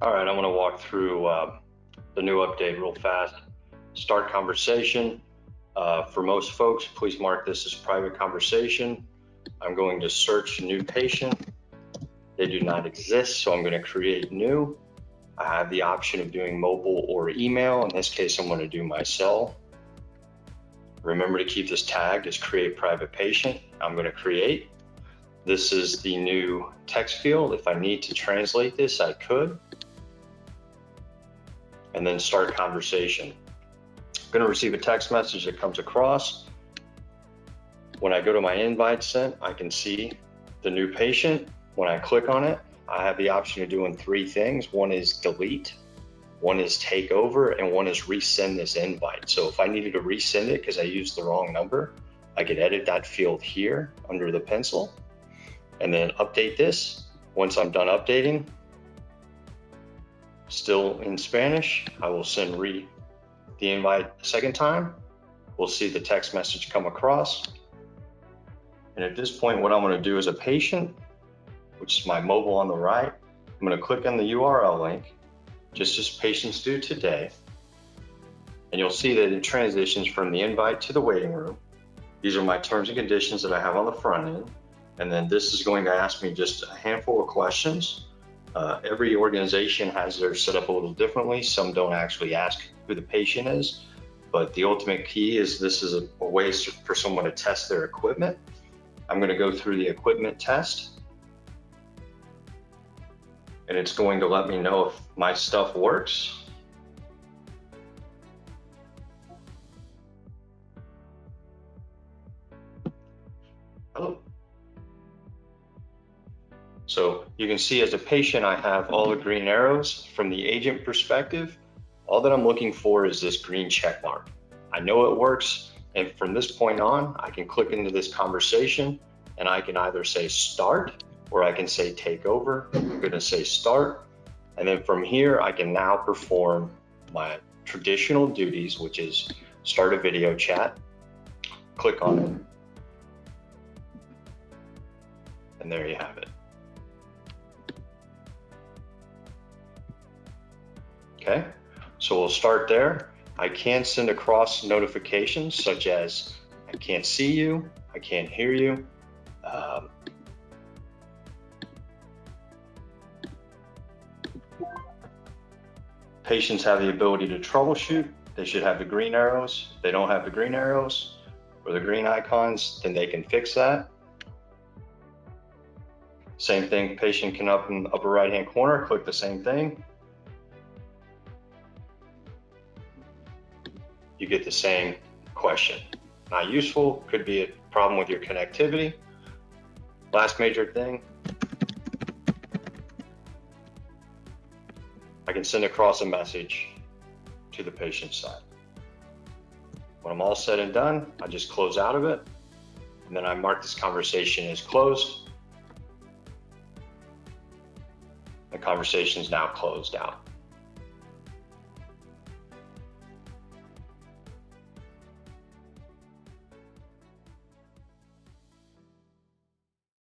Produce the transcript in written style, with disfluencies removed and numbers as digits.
All right, I'm going to walk through the new update real fast. Start conversation. For most folks, please mark this as private conversation. I'm going to search new patient. They do not exist, so I'm going to create new. I have the option of doing mobile or email. In this case, I'm going to do my cell. Remember to keep this tagged as create private patient. I'm going to create. This is the new text field. If I need to translate this, I could. And then start conversation. I'm going to receive a text message that comes across. When I go to my invite sent, I can see the new patient. When I click on it, I have the option of doing three things. One is delete, one is take over, and one is resend this invite. So if I needed to resend it because I used the wrong number, I could edit that field here under the pencil and then update this. Once I'm done updating, still in Spanish, I will send the invite a second time. We'll see the text message come across. And at this point, what I'm going to do as a patient, which is my mobile on the right, I'm going to click on the URL link, just as patients do today. And you'll see that it transitions from the invite to the waiting room. These are my terms and conditions that I have on the front end. And then this is going to ask me just a handful of questions. Every organization has theirs set up a little differently. Some don't actually ask who the patient is, but the ultimate key is this is a way for someone to test their equipment. I'm going to go through the equipment test, and it's going to let me know if my stuff works. Hello. So you can see as a patient, I have all the green arrows. From the agent perspective, all that I'm looking for is this green check mark. I know it works, and from this point on, I can click into this conversation and I can either say start or I can say take over. I'm gonna say start, and then from here, I can now perform my traditional duties, which is start a video chat, click on it, and there you have it. Okay, so we'll start there. I can send across notifications such as I can't see you, I can't hear you. Patients have the ability to troubleshoot. They should have the green arrows. If they don't have the green arrows or the green icons, then they can fix that. Same thing, patient can up in the upper right-hand corner, click the same thing. You get the same question. Not useful, could be a problem with your connectivity. Last major thing, I can send across a message to the patient side. When I'm all said and done, I just close out of it, and then I mark this conversation as closed. The conversation is now closed out.